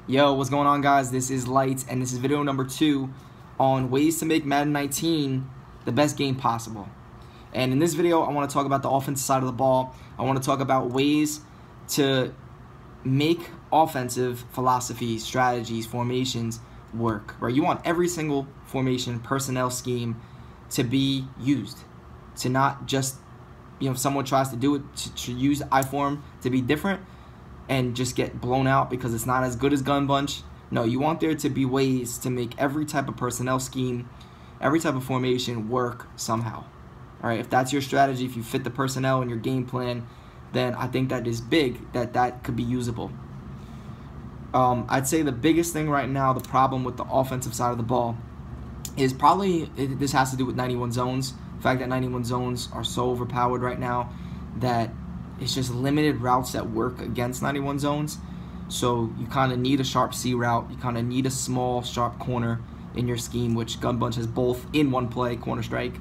Yo, what's going on, guys? This is Lights, and this is video number 2 on ways to make Madden 19 the best game possible. And in this video, I want to talk about the offensive side of the ball. I want to talk about ways to make offensive philosophies, strategies, formations work. Right? You want every single formation, personnel scheme to be used, to not just, someone tries to do it to use I-form to be different and just get blown out because it's not as good as Gun Bunch. No, you want there to be ways to make every type of personnel scheme, every type of formation work somehow. All right, if that's your strategy, if you fit the personnel in your game plan, then I think that is big, that could be usable. I'd say the biggest thing right now, the problem with the offensive side of the ball, is this has to do with 91 zones. The fact that 91 zones are so overpowered right now that it's just limited routes that work against 91 zones. So you kind of need a sharp C route. You kind of need a small, sharp corner in your scheme, which Gun Bunch has both in one play, corner strike.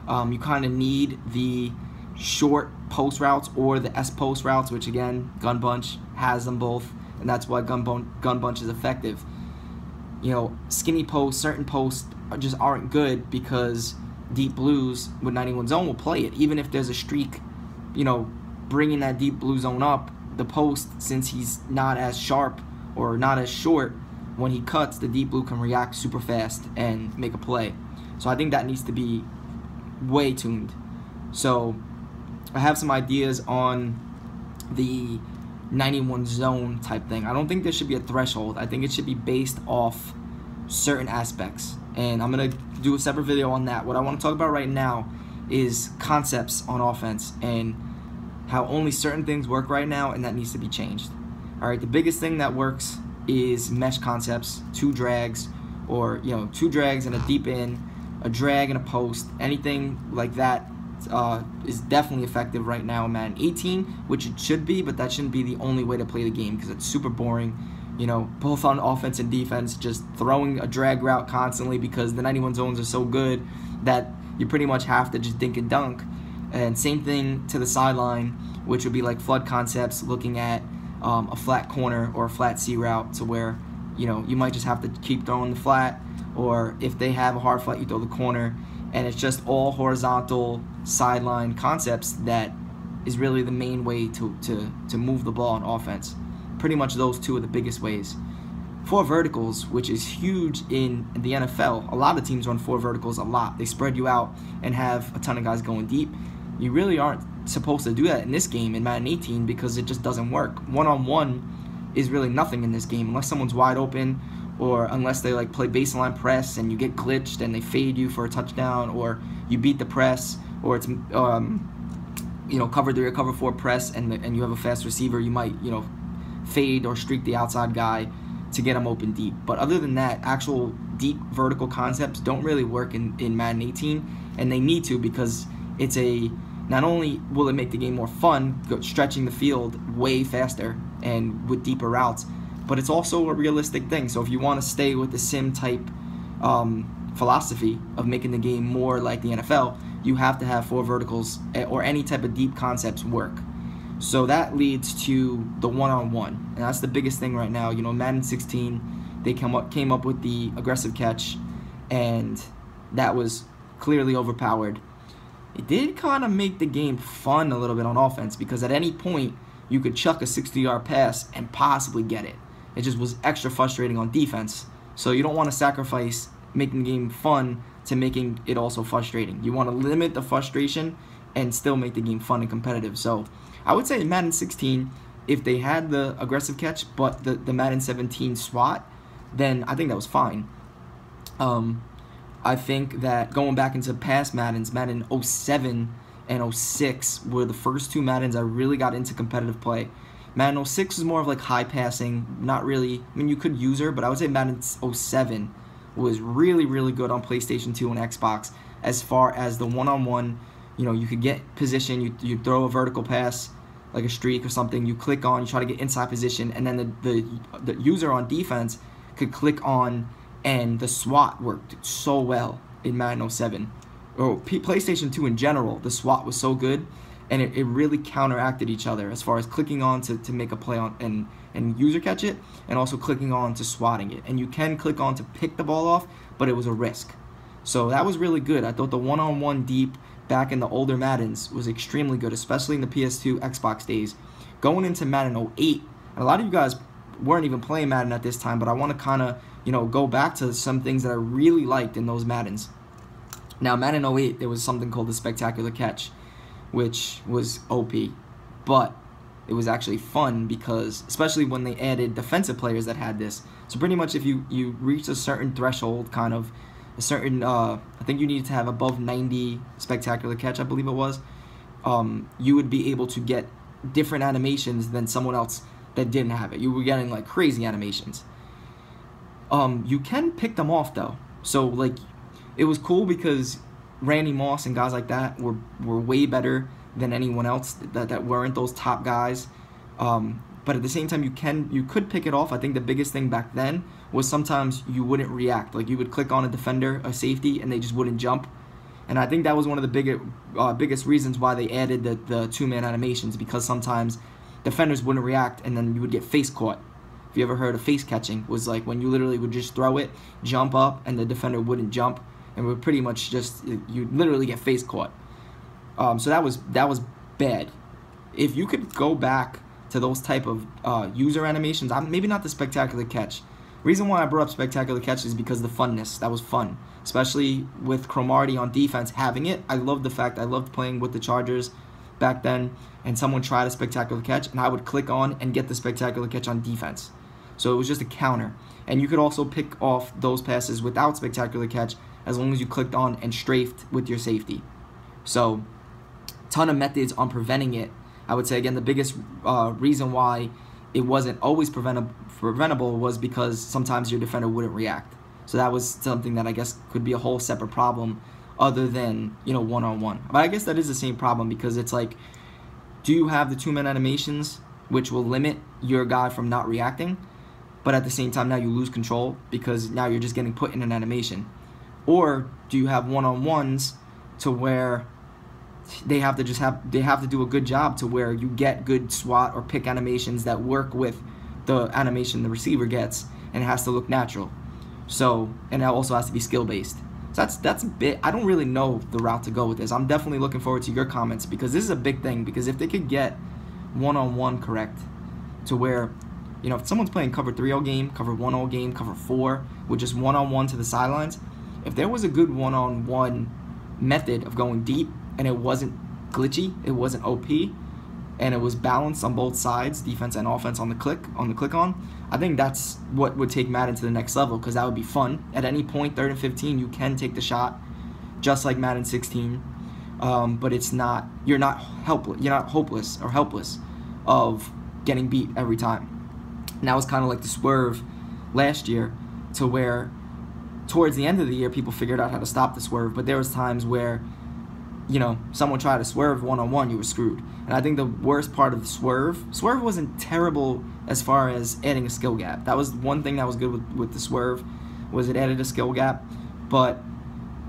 You kind of need the short post routes or the S post routes, which again, Gun Bunch has them both, and that's why Gun Bunch is effective. Skinny posts, certain posts just aren't good because deep blues with 91 zone will play it. Even if there's a streak, bringing that deep blue zone up, the post, since he's not as sharp or not as short, when he cuts, the deep blue can react super fast and make a play. So I think that needs to be way tuned. So I have some ideas on the 91 zone type thing. I don't think there should be a threshold. I think it should be based off certain aspects, and I'm going to do a separate video on that. What I want to talk about right now is concepts on offense and how only certain things work right now, and that needs to be changed. Alright, the biggest thing that works is mesh concepts, 2 drags, or 2 drags and a deep in, a drag and a post. Anything like that is definitely effective right now in Madden 18, which it should be, but that shouldn't be the only way to play the game because it's super boring. Both on offense and defense, just throwing a drag route constantly because the 91 zones are so good that you pretty much have to just dink and dunk. And same thing to the sideline, which would be like flood concepts, looking at a flat corner or a flat C route, to where you might just have to keep throwing the flat, or if they have a hard flat, you throw the corner, and it's just all horizontal sideline concepts that is really the main way to move the ball on offense. Pretty much those two are the biggest ways. 4 verticals, which is huge in the NFL. A lot of teams run 4 verticals a lot. They spread you out and have a ton of guys going deep. You really aren't supposed to do that in this game in Madden 18 because it just doesn't work. One-on-one is really nothing in this game unless someone's wide open, or unless they play baseline press and you get glitched and they fade you for a touchdown, or you beat the press, or it's cover 3 or cover 4 press and you have a fast receiver. You might fade or streak the outside guy to get them open deep. But other than that, actual deep vertical concepts don't really work in Madden 18, and they need to, because it's not only will it make the game more fun, stretching the field way faster and with deeper routes, but it's also a realistic thing. So if you want to stay with the sim type philosophy of making the game more like the NFL, you have to have 4 verticals or any type of deep concepts work. So that leads to the one-on-one, and that's the biggest thing right now. Madden 16, they came up with the aggressive catch, and that was clearly overpowered. It did kind of make the game fun a little bit on offense, because at any point you could chuck a 60-yard pass and possibly get it. It just was extra frustrating on defense. So you don't want to sacrifice making the game fun to making it also frustrating. You want to limit the frustration and still make the game fun and competitive. So I would say in Madden 16, if they had the aggressive catch but the Madden 17 SWAT, then I think that was fine. I think that going back into past Maddens, Madden 07 and 06 were the first 2 Maddens I really got into competitive play. Madden 06 was more of high passing, not really, you could use her, but I would say Madden 07 was really, really good on PlayStation 2 and Xbox as far as the one-on-one. You could get position, you throw a vertical pass, like a streak or something, you click on, you try to get inside position, and then the user on defense could click on, and the SWAT worked so well in Madden 07. Or PlayStation 2 in general, the SWAT was so good and it really counteracted each other as far as clicking on to make a play on and user catch it, and also clicking on to swatting it. And you can click on to pick the ball off, but it was a risk. So that was really good. I thought the one-on-one deep back in the older Maddens was extremely good, especially in the PS2 Xbox days. Going into Madden 08, and a lot of you guys weren't even playing Madden at this time, but I want to kind of, go back to some things that I really liked in those Maddens. Now, Madden 08, there was something called the Spectacular Catch, which was OP, but it was actually fun because, especially when they added defensive players that had this. So pretty much if you reach a certain threshold, kind of a certain, I think you needed to have above 90 Spectacular Catch, I believe it was, you would be able to get different animations than someone else that didn't have it. You were getting like crazy animations. You can pick them off though. So like, it was cool because Randy Moss and guys like that were way better than anyone else that weren't those top guys. But at the same time, you could pick it off. I think the biggest thing back then was sometimes you wouldn't react. Like you would click on a defender, a safety, and they just wouldn't jump. And I think that was one of the biggest reasons why they added the two-man animations, because sometimes defenders wouldn't react and then you would get face caught. If you ever heard of face catching, was like when you literally would just throw it, jump up, and the defender wouldn't jump, and would pretty much just, you'd literally get face caught. So that was bad. If you could go back to those type of user animations, maybe not the Spectacular Catch. Reason why I brought up Spectacular Catch is because of the funness. That was fun, especially with Cromartie on defense having it. I loved the fact I loved playing with the Chargers back then, and someone tried a Spectacular Catch, and I would click on and get the Spectacular Catch on defense. So it was just a counter. And you could also pick off those passes without Spectacular Catch as long as you clicked on and strafed with your safety. So, ton of methods on preventing it. I would say, again, the biggest reason why it wasn't always preventable was because sometimes your defender wouldn't react. So that was something that I guess could be a whole separate problem other than, one-on-one. But I guess that is the same problem, because it's like, do you have the two-man animations, which will limit your guy from not reacting, but at the same time now you lose control because now you're just getting put in an animation? Or do you have one-on-ones to where they have to do a good job to where you get good SWAT or pick animations that work with the animation the receiver gets, and it has to look natural. So, and it also has to be skill-based. So that's a bit, I don't really know the route to go with this. I'm definitely looking forward to your comments, because this is a big thing, because if they could get one-on-one correct to where, if someone's playing cover 3-0 game, cover 1-0 game, cover 4, with just one-on-one to the sidelines, if there was a good one-on-one method of going deep, and it wasn't glitchy, it wasn't OP, and it was balanced on both sides, defense and offense on the click on, I think that's what would take Madden to the next level, because that would be fun. At any point, 3rd and 15, you can take the shot, just like Madden 16, but it's not, you're not hopeless of getting beat every time. Now it's kind of like the swerve last year, to where towards the end of the year, people figured out how to stop the swerve, but there was times where, someone tried to swerve one-on-one, you were screwed. And I think the worst part of the swerve wasn't terrible as far as adding a skill gap. That was one thing that was good with the swerve, was it added a skill gap. But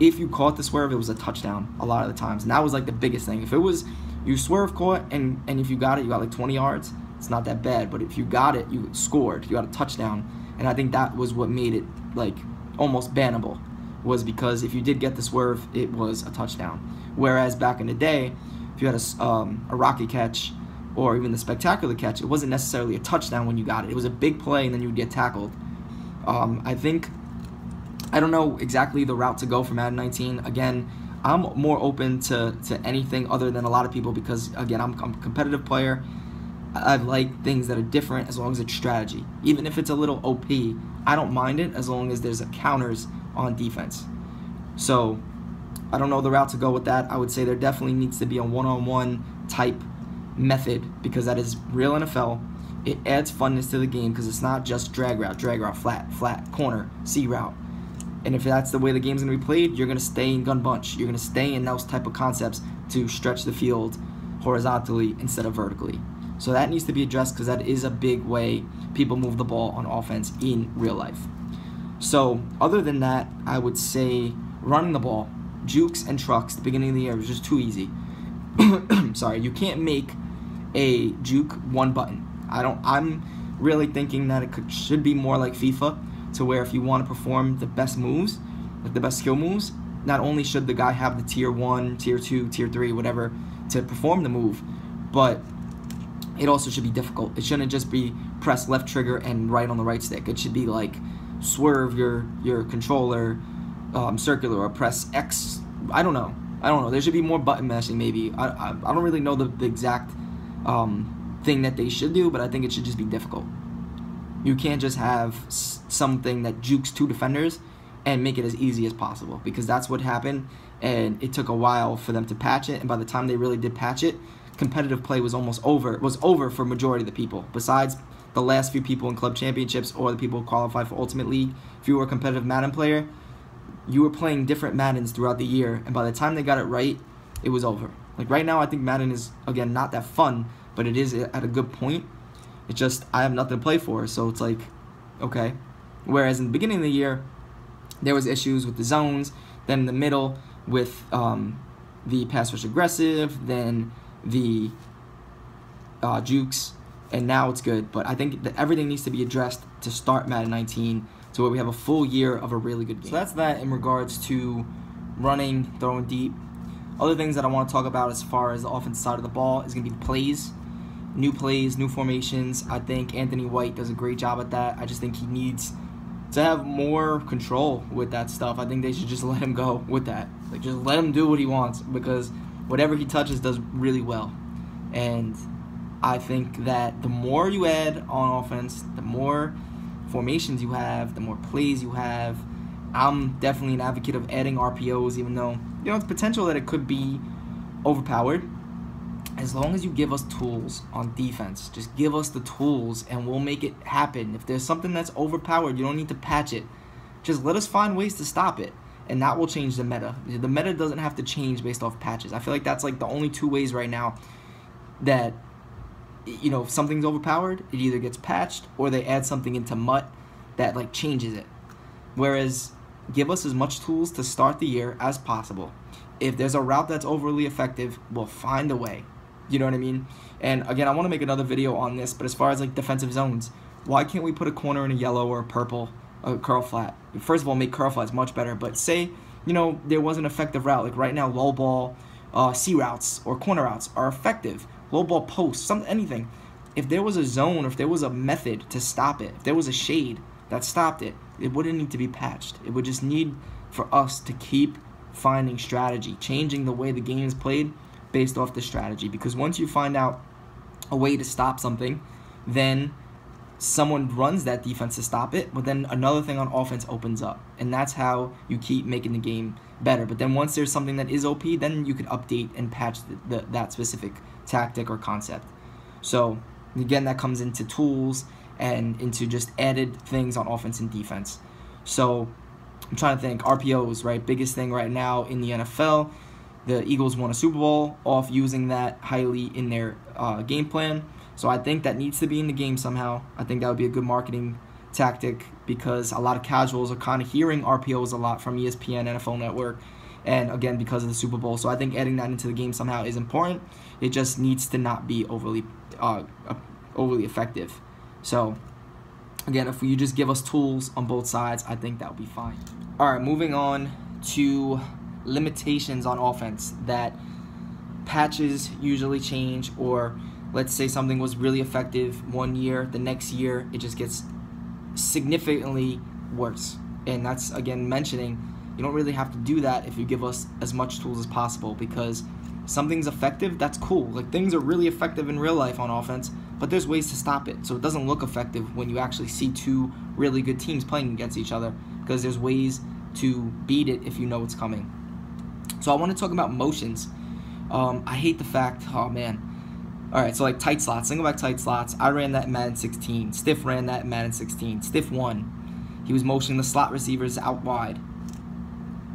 if you caught the swerve, it was a touchdown a lot of the times. And that was like the biggest thing. If it was, you swerve caught, and if you got it, you got like 20 yards, it's not that bad. But if you got it, you scored, you got a touchdown. And I think that was what made it like almost bannable, was because if you did get the swerve, it was a touchdown. Whereas back in the day, if you had a rocket catch or even the Spectacular Catch, it wasn't necessarily a touchdown when you got it. It was a big play, and then you would get tackled. I don't know exactly the route to go for Madden 19. Again, I'm more open to anything other than a lot of people, because, again, I'm a competitive player. I like things that are different as long as it's strategy. Even if it's a little OP, I don't mind it as long as there's counters on defense. So I don't know the route to go with that. I would say there definitely needs to be a one-on-one type method, because that is real NFL. It adds funness to the game, because it's not just drag route, flat, corner, C route. And if that's the way the game's going to be played, you're going to stay in gun bunch. You're going to stay in those type of concepts to stretch the field horizontally instead of vertically. So that needs to be addressed, because that is a big way people move the ball on offense in real life. So other than that, I would say running the ball, jukes and trucks, the beginning of the year was just too easy. sorry, you can't make a juke one button. I'm really thinking that it should be more like FIFA, to where if you want to perform the best moves, like the best skill moves, not only should the guy have the tier 1, tier 2, tier 3, whatever, to perform the move, but it also should be difficult. It shouldn't just be press left trigger and right on the right stick. It should be like swerve your controller circular, or press X. I don't know. There should be more button mashing maybe. I don't really know the exact thing that they should do, but I think it should just be difficult. You can't just have something that jukes 2 defenders and make it as easy as possible, because that's what happened, and it took a while for them to patch it, and by the time they really did patch it, competitive play was almost over. It was over for majority of the people. Besides the last few people in club championships or the people who qualified for Ultimate League, if you were a competitive Madden player, you were playing different Maddens throughout the year, and by the time they got it right, it was over. Like right now, I think Madden is, again, not that fun, but it is at a good point. It's just I have nothing to play for, so it's like, okay. Whereas in the beginning of the year, there was issues with the zones, then in the middle with the pass rush aggressive, then the jukes, and now it's good. But I think that everything needs to be addressed to start Madden 19, to where we have a full year of a really good game. So that's that in regards to running, throwing deep. Other things that I want to talk about as far as the offensive side of the ball is going to be plays, new formations. I think Anthony White does a great job at that. I just think he needs to have more control with that stuff. I think they should just let him go with that. Like, just let him do what he wants, because whatever he touches does really well. And I think that the more you add on offense, the more formations you have, the more plays you have. I'm definitely an advocate of adding RPOs, even though, you know, it's potential that it could be overpowered. As long as you give us tools on defense, just give us the tools and we'll make it happen. If there's something that's overpowered, you don't need to patch it. Just let us find ways to stop it, and that will change the meta. The meta doesn't have to change based off patches. I feel like that's like the only 2 ways right now that, you know, if something's overpowered, it either gets patched or they add something into MUT that like changes it. Whereas, give us as much tools to start the year as possible. If there's a route that's overly effective, we'll find a way. You know what I mean? And again, I want to make another video on this, but as far as like defensive zones, why can't we put a corner in a yellow or a purple, a curl flat? First of all, make curl flats much better, but say, you know, there was an effective route. Like right now, low ball, C routes or corner routes are effective. Low ball posts, anything. If there was a zone, or if there was a method to stop it, if there was a shade that stopped it, it wouldn't need to be patched. It would just need for us to keep finding strategy, changing the way the game is played based off the strategy. Because once you find out a way to stop something, then someone runs that defense to stop it, but then another thing on offense opens up, and that's how you keep making the game better. But then once there's something that is OP, then you could update and patch that specific tactic or concept. So again, that comes into tools and into just added things on offense and defense. So I'm trying to think. RPOs, right? Biggest thing right now in the NFL. The Eagles won a Super Bowl off using that highly in their game plan. So I think that needs to be in the game somehow. I think that would be a good marketing tactic, because a lot of casuals are kind of hearing RPOs a lot from ESPN, NFL Network, and again, because of the Super Bowl. So I think adding that into the game somehow is important. It just needs to not be overly effective. So again, if you just give us tools on both sides, I think that would be fine. All right, moving on to limitations on offense that patches usually change, or let's say something was really effective one year, the next year it just gets significantly worse. And that's, again, mentioning you don't really have to do that if you give us as much tools as possible, because something's effective, that's cool. Like, things are really effective in real life on offense, but there's ways to stop it, so it doesn't look effective when you actually see 2 really good teams playing against each other, because there's ways to beat it if you know it's coming. So I want to talk about motions. I hate the fact, oh man. Alright, so like tight slots, single back tight slots. I ran that in Madden 16. Stiff ran that in Madden 16. Stiff won. He was motioning the slot receivers out wide.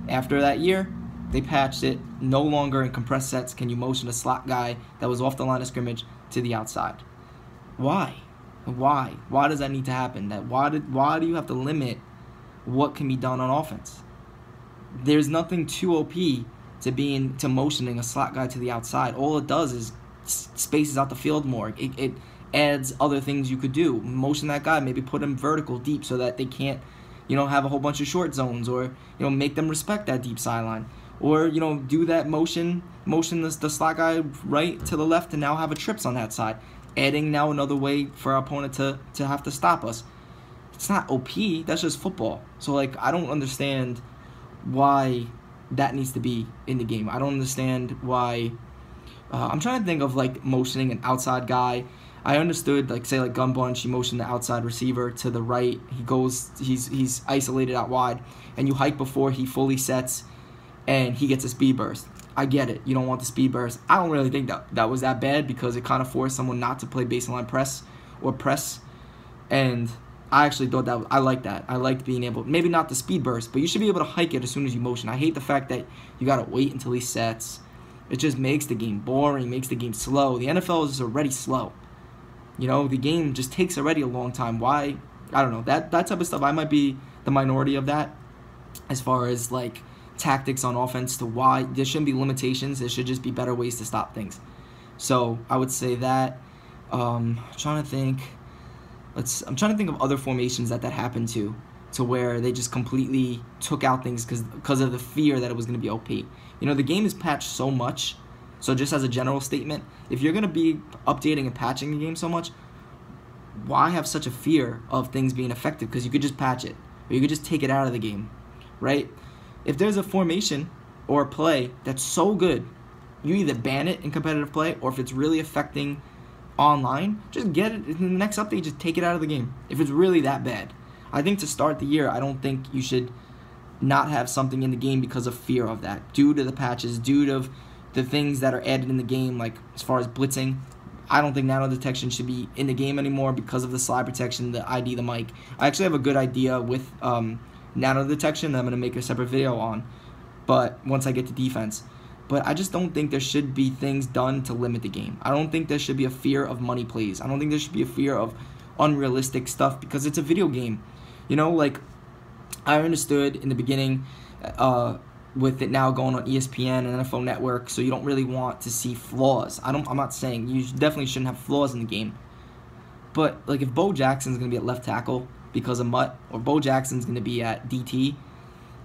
After that year, they patched it. No longer in compressed sets can you motion a slot guy that was off the line of scrimmage to the outside. Why? Why? Why does that need to happen? Why do you have to limit what can be done on offense? There's nothing too OP to motioning a slot guy to the outside. All it does is spaces out the field more. It adds other things you could do. Motion that guy, maybe put him vertical deep so that they can't, have a whole bunch of short zones, or make them respect that deep sideline, or do that motion the slot guy right to the left, and now have a trips on that side, adding now another way for our opponent to have to stop us. It's not OP, that's just football. So like, I don't understand why that needs to be in the game. I don't understand why. I'm trying to think of like motioning an outside guy. I understood, like, say like gun bunch, you motion the outside receiver to the right, he's isolated out wide, and you hike before he fully sets and he gets a speed burst. I get it, you don't want the speed burst. I don't really think that was that bad, because it kind of forced someone not to play baseline press or press, and I actually thought that I like that. I liked being able, maybe not the speed burst, but you should be able to hike it as soon as you motion. I hate the fact that you gotta wait until he sets. It just makes the game boring, makes the game slow. The NFL is already slow. The game just takes already a long time. Why? I don't know. That type of stuff, I might be the minority of that, as far as like tactics on offense, to why there shouldn't be limitations. There should just be better ways to stop things. So I would say that. I'm trying to think of other formations that happened to where they just completely took out things because of the fear that it was going to be OP. The game is patched so much. So just as a general statement, if you're going to be updating and patching the game so much, why have such a fear of things being effective? Because you could just patch it, or you could just take it out of the game, right? If there's a formation or a play that's so good, you either ban it in competitive play, or if it's really affecting online, just get it in the next update, just take it out of the game if it's really that bad. I think to start the year, I don't think you should not have something in the game because of fear of that, due to the patches, due to the things that are added in the game, like as far as blitzing. I don't think nano detection should be in the game anymore because of the slide protection, the ID, the mic. I actually have a good idea with nano detection that I'm going to make a separate video on, but once I get to defense. But I just don't think there should be things done to limit the game. I don't think there should be a fear of money plays. I don't think there should be a fear of unrealistic stuff, because it's a video game. Like, I understood in the beginning with it now going on ESPN and NFL Network, so you don't really want to see flaws. I'm not saying you definitely shouldn't have flaws in the game. But like, if Bo Jackson's going to be at left tackle because of Mutt, or Bo Jackson's going to be at DT,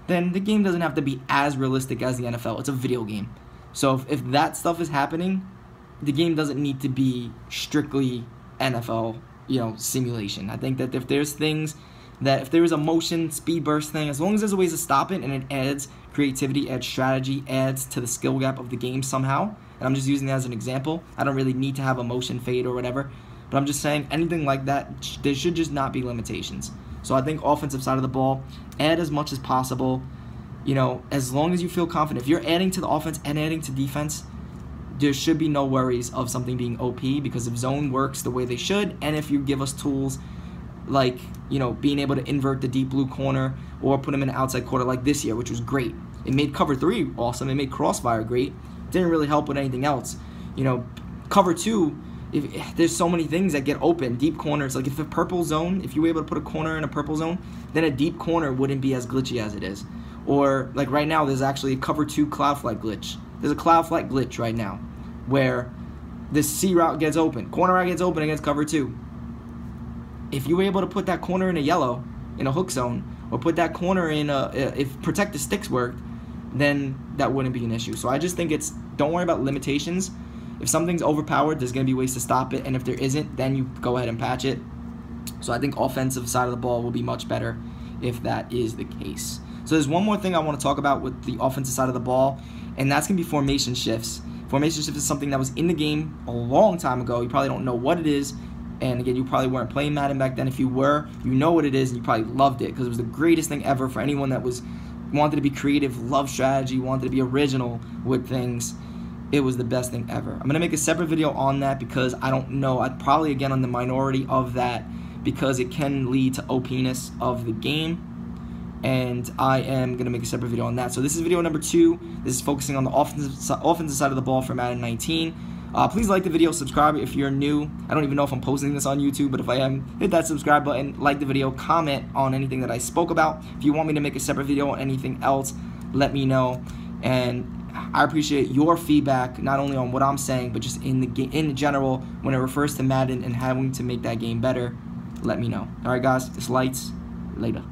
then the game doesn't have to be as realistic as the NFL. It's a video game. So if that stuff is happening, the game doesn't need to be strictly NFL, simulation. I think that if there's things that, if there is a motion speed burst thing, as long as there's a ways to stop it and it adds creativity, adds strategy, adds to the skill gap of the game somehow, and I'm just using that as an example. I don't really need to have a motion fade or whatever, but I'm just saying anything like that, there should just not be limitations. So I think offensive side of the ball, add as much as possible, as long as you feel confident. If you're adding to the offense and adding to defense, there should be no worries of something being OP, because if zone works the way they should, and if you give us tools like, being able to invert the deep blue corner or put them in an outside quarter like this year, which was great. It made cover 3 awesome. It made crossfire great. It didn't really help with anything else. Cover 2, if there's so many things that get open, deep corners, like if a purple zone, if you were able to put a corner in a purple zone, then a deep corner wouldn't be as glitchy as it is. Or like right now, there's actually a cover 2 cloud flight glitch. There's a cloud flight glitch right now where this C route gets open, corner route gets open against cover 2. If you were able to put that corner in a yellow, in a hook zone, or put that corner in if protect the sticks worked, then that wouldn't be an issue. So I just think don't worry about limitations. If something's overpowered, there's going to be ways to stop it, and if there isn't, then you go ahead and patch it. So I think offensive side of the ball will be much better if that is the case. So there's one more thing I want to talk about with the offensive side of the ball, and that's going to be formation shifts. Formation shifts is something that was in the game a long time ago. You probably don't know what it is, and again, you probably weren't playing Madden back then. If you were, you know what it is, and you probably loved it because it was the greatest thing ever for anyone that wanted to be creative, loved strategy, wanted to be original with things. It was the best thing ever. I'm going to make a separate video on that because I don't know. I'd probably, again, on the minority of that because it can lead to OP-ness of the game. And I am going to make a separate video on that. So this is video number 2. This is focusing on the offensive side of the ball for Madden 19. Please like the video, subscribe if you're new. I don't even know if I'm posting this on YouTube, but if I am, hit that subscribe button, like the video, comment on anything that I spoke about. If you want me to make a separate video on anything else, let me know. And I appreciate your feedback, not only on what I'm saying, but just in the game in general when it refers to Madden and having to make that game better. Let me know. All right, guys, this Lights. Later.